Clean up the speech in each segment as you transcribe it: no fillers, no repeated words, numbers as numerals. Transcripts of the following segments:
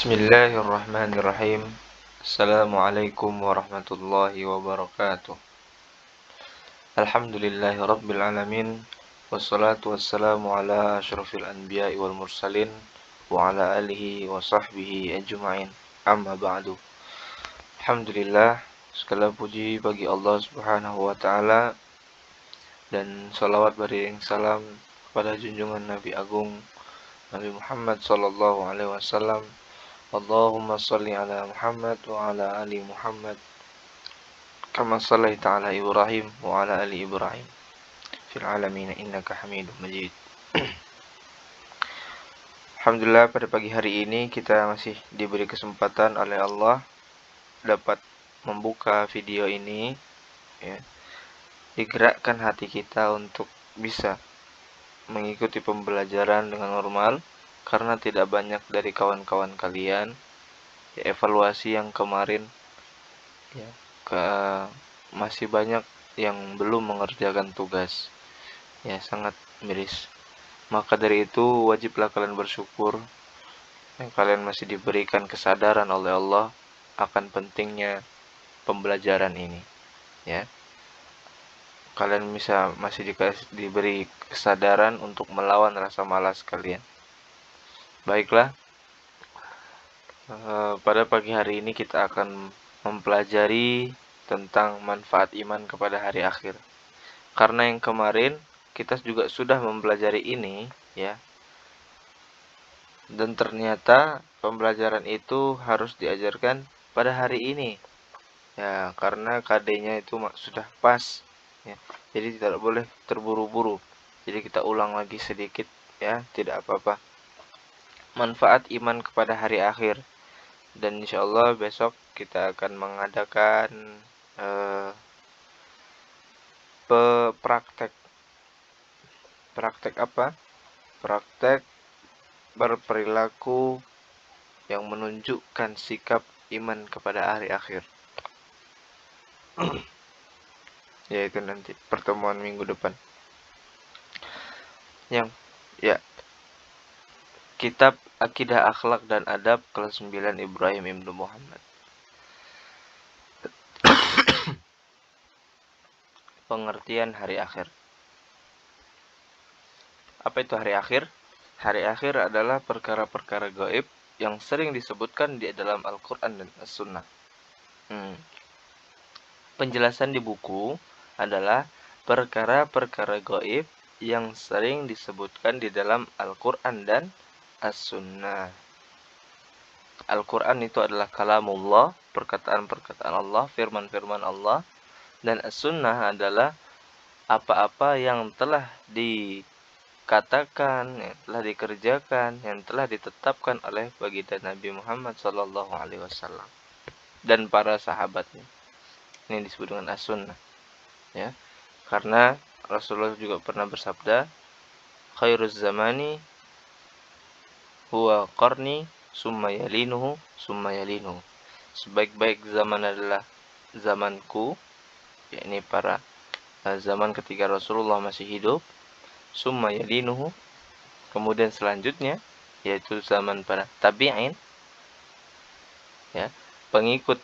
Bismillahirrahmanirrahim. Assalamualaikum warahmatullahi wabarakatuh. Alhamdulillahirabbil alamin. Wassalatu wassalamu ala asyrafil anbiya'i wal mursalin wa ala alihi wa sahbihi ajma'in. Amma ba'du. Alhamdulillah, segala puji bagi Allah Subhanahu wa taala dan salawat beriring salam kepada junjungan Nabi Agung Nabi Muhammad sallallahu alaihi wasallam. Allahumma salli ala Muhammad wa ala ali Muhammad kama sallaita ala Ibrahim wa ala ali Ibrahim fil alamin innaka Hamidum Majid. Alhamdulillah, pada pagi hari ini kita masih diberi kesempatan oleh Allah dapat membuka video ini, ya. Digerakkan hati kita untuk bisa mengikuti pembelajaran dengan normal, karena tidak banyak dari kawan-kawan kalian evaluasi yang kemarin, ya, masih banyak yang belum mengerjakan tugas, ya, sangat miris. Maka dari itu wajiblah kalian bersyukur yang kalian masih diberikan kesadaran oleh Allah akan pentingnya pembelajaran ini, ya. Kalian masih diberi kesadaran untuk melawan rasa malas kalian. Baiklah, pada pagi hari ini kita akan mempelajari tentang manfaat iman kepada hari akhir. Karena yang kemarin kita juga sudah mempelajari ini, ya. Dan ternyata pembelajaran itu harus diajarkan pada hari ini. Ya, karena KD-nya itu sudah pas, ya. Jadi tidak boleh terburu-buru. Jadi kita ulang lagi sedikit, ya, tidak apa-apa. Manfaat iman kepada hari akhir. Dan insyaallah besok kita akan mengadakan praktek apa? Praktek berperilaku yang menunjukkan sikap iman kepada hari akhir. Yaitu nanti pertemuan minggu depan. Kitab Akidah Akhlak dan Adab kelas 9 Ibrahim Ibnu Muhammad. Pengertian hari akhir. Apa itu hari akhir? Hari akhir adalah perkara-perkara gaib yang sering disebutkan di dalam Al-Quran dan As-Sunnah. Penjelasan di buku adalah perkara-perkara gaib yang sering disebutkan di dalam Al-Quran dan As-Sunnah. Al-Quran itu adalah kalamullah, perkataan-perkataan Allah, firman-firman Allah. Dan As-Sunnah adalah apa-apa yang telah dikatakan, yang telah dikerjakan, yang telah ditetapkan oleh baginda Nabi Muhammad SAW dan para sahabatnya. Ini disebut dengan As-Sunnah, ya. Karena Rasulullah juga pernah bersabda, khairuz zamani huwa qarni summa yalinuhu summa yalinuhu. Sebaik-baik zaman adalah zamanku, yakni pada zaman ketika Rasulullah masih hidup, summa yalinuhu, kemudian selanjutnya yaitu zaman para tabi'in, ya, pengikut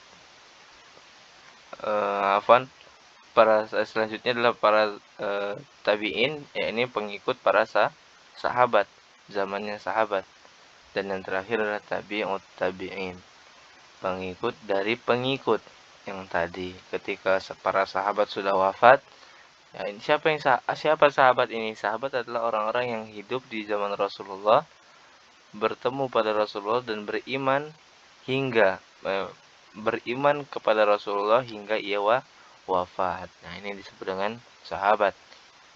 para selanjutnya adalah para tabi'in, yakni pengikut para sahabat, zamannya sahabat. Dan yang terakhir adalah tabi'ut tabi'in, pengikut dari pengikut yang tadi. Ketika para sahabat sudah wafat, ya, ini siapa sahabat ini? Sahabat adalah orang-orang yang hidup di zaman Rasulullah, bertemu pada Rasulullah dan beriman kepada Rasulullah hingga ia wafat. Nah, ini disebut dengan sahabat.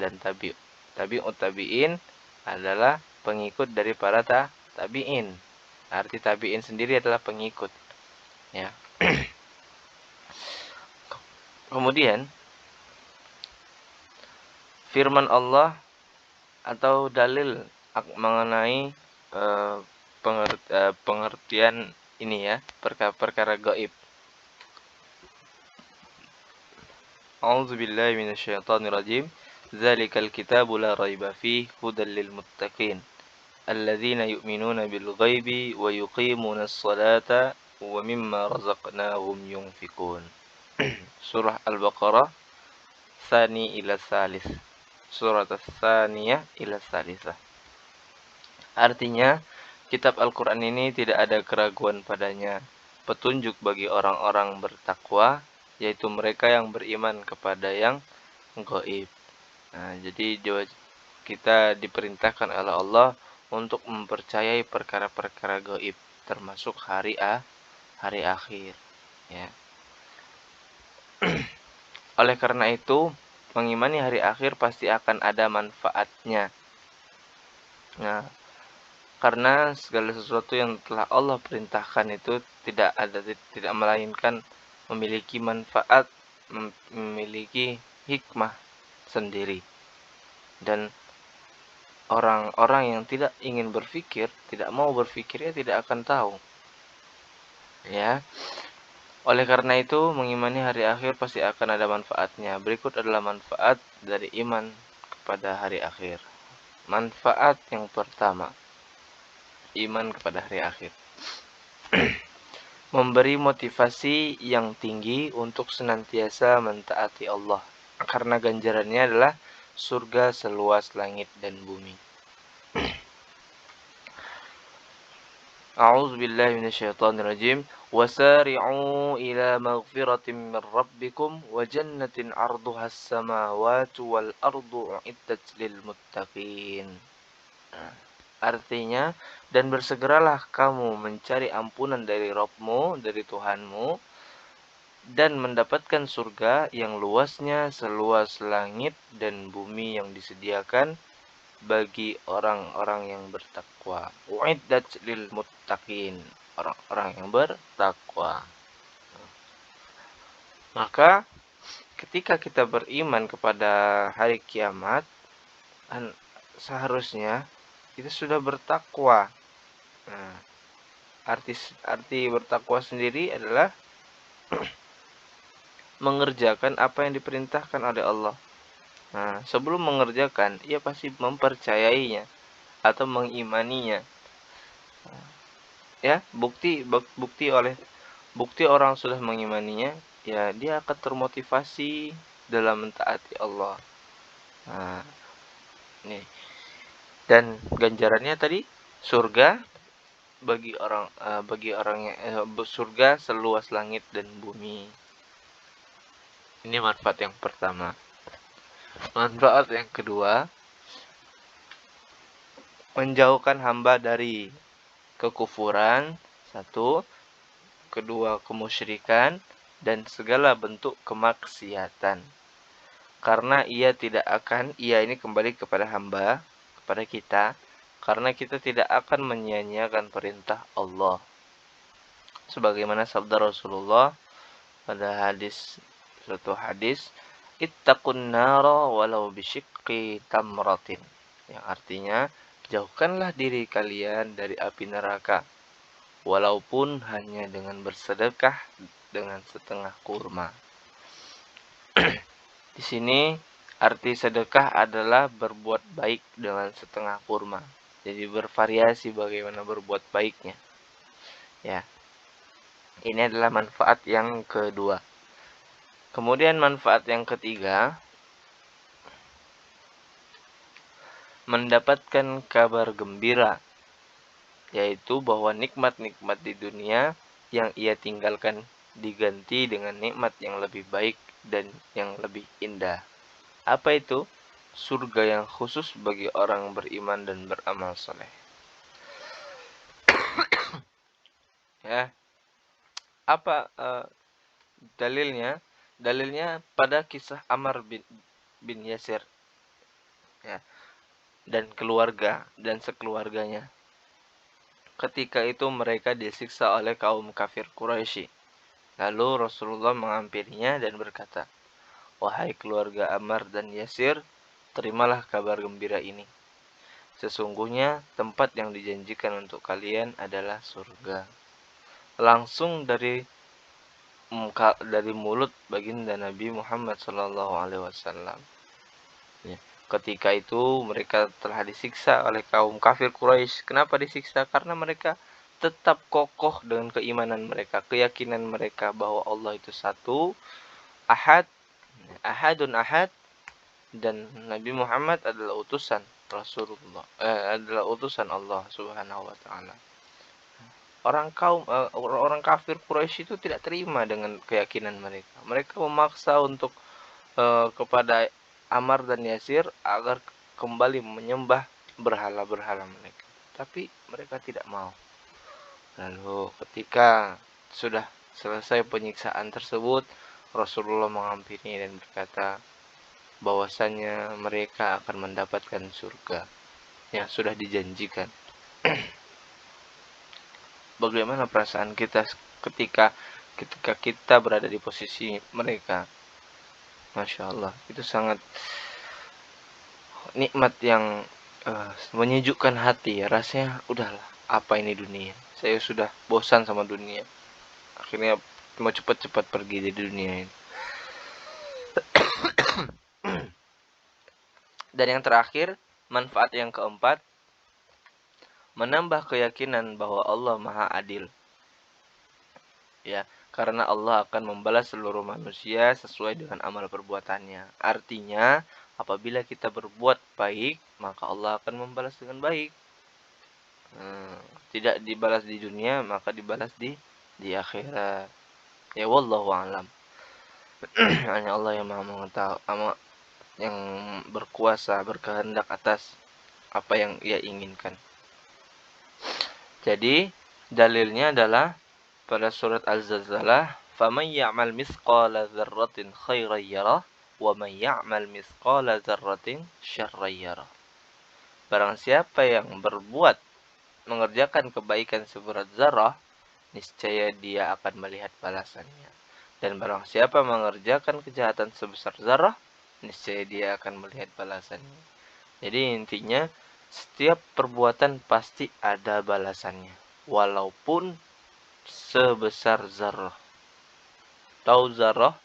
Dan tabi'ut tabi'in adalah pengikut dari para tabi'in. Arti tabi'in sendiri adalah pengikut, ya. Kemudian firman Allah atau dalil mengenai pengertian ini, ya, perkara gaib. A'udzubillahi minasyaitonirrajim. Dzalikal kitabu la raiba fihi hudal lil muttaqin. alladzina yu'minuna bil ghaibi wa yuqimunas salata wa mimma razaqnahum yunfikun. Surah Al-Baqarah tsani ila tsalits. Surat ats-tsaniyah ila tsalitsah. Artinya, kitab Al-Qur'an ini tidak ada keraguan padanya, petunjuk bagi orang-orang bertakwa, yaitu mereka yang beriman kepada yang gaib. Nah, jadi kita diperintahkan oleh Allah untuk mempercayai perkara-perkara gaib, termasuk hari akhir, ya. Oleh karena itu, mengimani hari akhir pasti akan ada manfaatnya. Nah, karena segala sesuatu yang telah Allah perintahkan itu tidak melainkan memiliki manfaat, memiliki hikmah sendiri. Dan orang-orang yang tidak ingin berpikir, tidak mau berpikirnya tidak akan tahu. Ya. Oleh karena itu, mengimani hari akhir pasti akan ada manfaatnya. Berikut adalah manfaat dari iman kepada hari akhir. Manfaat yang pertama, iman kepada hari akhir. Memberi motivasi yang tinggi untuk senantiasa mentaati Allah. Karena ganjarannya adalah surga seluas langit dan bumi. A'udzu billahi minasyaitonir rajim. Wasari'u ila maghfiratin min rabbikum wa jannatin 'arduhas samawati wal ardu u'iddat lil muttaqin. Artinya, dan bersegeralah kamu mencari ampunan dari Rabb-mu, dari Tuhanmu, dan mendapatkan surga yang luasnya seluas langit dan bumi yang disediakan bagi orang-orang yang bertakwa. Uiddat lil muttaqin, orang-orang yang bertakwa. Maka ketika kita beriman kepada hari kiamat, seharusnya kita sudah bertakwa. Nah, arti bertakwa sendiri adalah mengerjakan apa yang diperintahkan oleh Allah. Nah, sebelum mengerjakan, ia pasti mempercayainya atau mengimaninya. Ya, bukti orang sudah mengimaninya, ya dia akan termotivasi dalam mentaati Allah. Nah, nih. Dan ganjarannya tadi surga bagi orang yang surga seluas langit dan bumi. Ini manfaat yang pertama. Manfaat yang kedua, menjauhkan hamba dari kekufuran, satu, kedua kemusyrikan, dan segala bentuk kemaksiatan. Karena ia ini kembali kepada hamba, kepada kita, karena kita tidak akan menyia-nyiakan perintah Allah. Sebagaimana sabda Rasulullah pada suatu hadis, ittaqun nara walau bisyiqqi tamratin. Yang artinya, jauhkanlah diri kalian dari api neraka, walaupun hanya dengan bersedekah dengan setengah kurma. Di sini arti sedekah adalah berbuat baik dengan setengah kurma. Jadi bervariasi bagaimana berbuat baiknya. Ya. Ini adalah manfaat yang kedua. Kemudian manfaat yang ketiga, mendapatkan kabar gembira, yaitu bahwa nikmat-nikmat di dunia yang ia tinggalkan diganti dengan nikmat yang lebih baik dan yang lebih indah. Apa itu? Surga yang khusus bagi orang beriman dan beramal soleh. Ya. Apa dalilnya? Dalilnya pada kisah Ammar bin Yasir, ya, dan sekeluarganya. Ketika itu mereka disiksa oleh kaum kafir Quraisy. Lalu Rasulullah menghampirinya dan berkata, "Wahai keluarga Ammar dan Yasir, terimalah kabar gembira ini. Sesungguhnya tempat yang dijanjikan untuk kalian adalah surga." Langsung dari mulut baginda Nabi Muhammad sallallahu alaihi wasallam. Ya. Ketika itu mereka telah disiksa oleh kaum kafir Quraisy. Kenapa disiksa? Karena mereka tetap kokoh dengan keimanan mereka, keyakinan mereka bahwa Allah itu satu, ahad, ahadun ahad, dan Nabi Muhammad adalah utusan Rasulullah, adalah utusan Allah Subhanahu wa taala. Orang kafir Quraisy itu tidak terima dengan keyakinan mereka. Mereka memaksa untuk kepada Ammar dan Yasir agar kembali menyembah berhala-berhala mereka. Tapi mereka tidak mau. Lalu ketika sudah selesai penyiksaan tersebut, Rasulullah mengampiri dan berkata bahwasanya mereka akan mendapatkan surga yang sudah dijanjikan. Bagaimana perasaan kita ketika kita berada di posisi mereka? Masya Allah, itu sangat nikmat yang menyejukkan hati ya. Rasanya udahlah, apa ini dunia, saya sudah bosan sama dunia, akhirnya mau cepat-cepat pergi dari dunia ini. Dan yang terakhir, manfaat yang keempat, menambah keyakinan bahwa Allah Maha Adil. Ya, karena Allah akan membalas seluruh manusia sesuai dengan amal perbuatannya. Artinya, apabila kita berbuat baik, maka Allah akan membalas dengan baik. Tidak dibalas di dunia, maka dibalas di akhirat. Ya wallahu a'lam. Hanya Allah yang Maha mengetahui, yang berkuasa, berkehendak atas apa yang Ia inginkan. Jadi, dalilnya adalah pada surat Al-Zalzalah, "Faman ya'mal mithqala dzarratin khairan yarah, wa man ya'mal mithqala dzarratin syarran yarah." Barang siapa yang mengerjakan kebaikan seberat zarah, niscaya dia akan melihat balasannya. Dan barang siapa mengerjakan kejahatan sebesar zarah, niscaya dia akan melihat balasannya. Jadi intinya, setiap perbuatan pasti ada balasannya, walaupun sebesar zarah. Tahu zarah?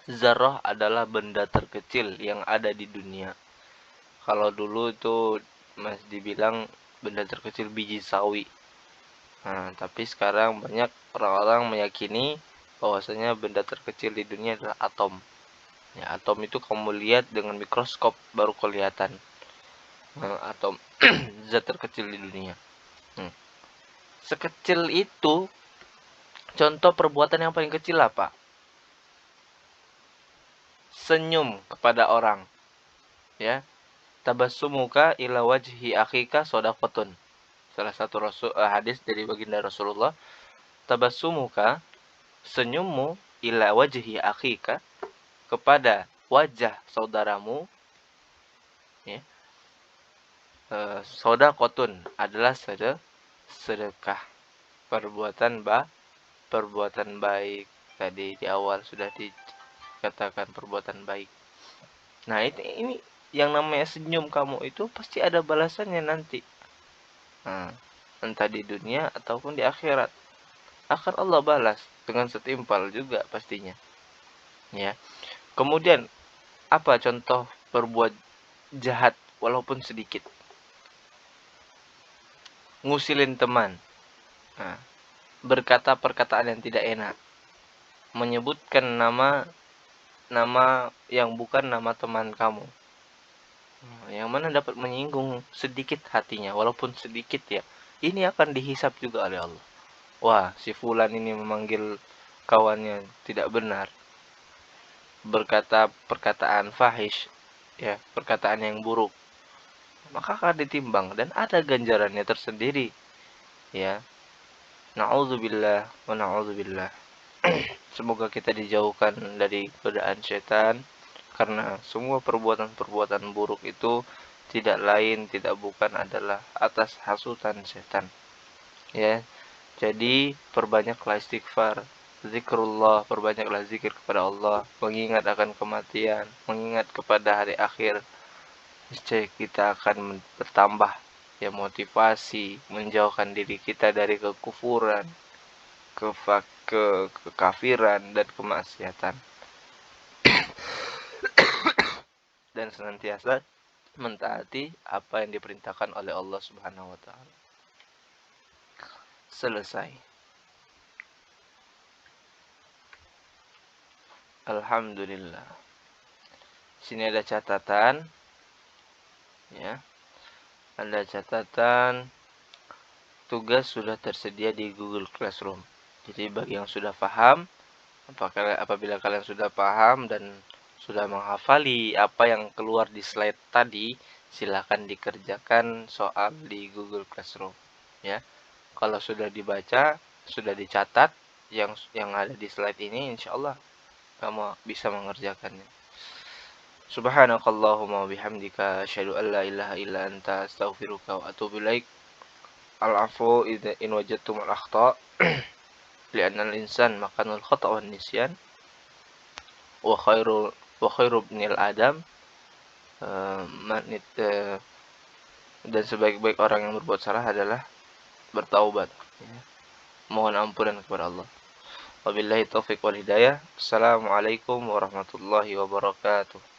Zarah adalah benda terkecil yang ada di dunia. Kalau dulu itu masih dibilang benda terkecil biji sawi. Nah, tapi sekarang banyak orang-orang meyakini bahwasanya benda terkecil di dunia adalah atom. Ya, atom itu kamu lihat dengan mikroskop baru kelihatan. Atom zat terkecil di dunia. Sekecil itu, contoh perbuatan yang paling kecil apa? Senyum kepada orang. Ya. Tabassumuka ila wajhi akhika shadaqatun. Salah satu hadis dari baginda Rasulullah. Tabassumuka, senyummu, ila wajhi akhika, kepada wajah saudaramu, ya. Shadaqatun adalah sedekah, perbuatan baik. Tadi di awal sudah dikatakan perbuatan baik. Nah, ini yang namanya senyum kamu itu pasti ada balasannya nanti. Entah di dunia ataupun di akhirat. Akan Allah balas dengan setimpal juga pastinya. Ya. Kemudian, apa contoh berbuat jahat walaupun sedikit? Ngusilin teman. Berkata perkataan yang tidak enak. Menyebutkan nama yang bukan nama teman kamu. Yang mana dapat menyinggung sedikit hatinya, walaupun sedikit ya. Ini akan dihisap juga oleh Allah. Wah, si fulan ini memanggil kawannya tidak benar. Berkata perkataan fahish, ya, perkataan yang buruk. Maka akan ditimbang dan ada ganjarannya tersendiri. Ya. Na'udzubillah wa na'udzubillah. Semoga kita dijauhkan dari godaan setan, karena semua perbuatan-perbuatan buruk itu tidak lain, tidak bukan adalah atas hasutan setan. Ya. Jadi perbanyaklah istighfar, zikrullah, perbanyaklah zikir kepada Allah, mengingat akan kematian, mengingat kepada hari akhir. Niscaya kita akan bertambah ya motivasi, menjauhkan diri kita dari kekufuran, kekafiran dan kemaksiatan. Dan dan senantiasa mentaati apa yang diperintahkan oleh Allah Subhanahu wa taala. Selesai. Alhamdulillah. Sini ada catatan, ya. Ada catatan tugas sudah tersedia di Google Classroom. Jadi bagi yang sudah paham, apabila kalian sudah paham dan sudah menghafali apa yang keluar di slide tadi, silakan dikerjakan soal di Google Classroom, ya. Kalau sudah dibaca, sudah dicatat yang ada di slide ini, insyaallah kamu bisa mengerjakannya. Subhanakallahumma wabihamdika asyhadu an la ilaha illa anta astaghfiruka wa atubu ilaik. Al-'afwu in wajadtum al-akhta' li'anna al-insan makanul khata' wan nisyan wa khairu ibnil adam dan sebaik-baik orang yang berbuat salah adalah bertaubat, ya. Mohon ampunan kepada Allah. Wabillahi taufiq wal hidayah. Assalamualaikum warahmatullahi wabarakatuh.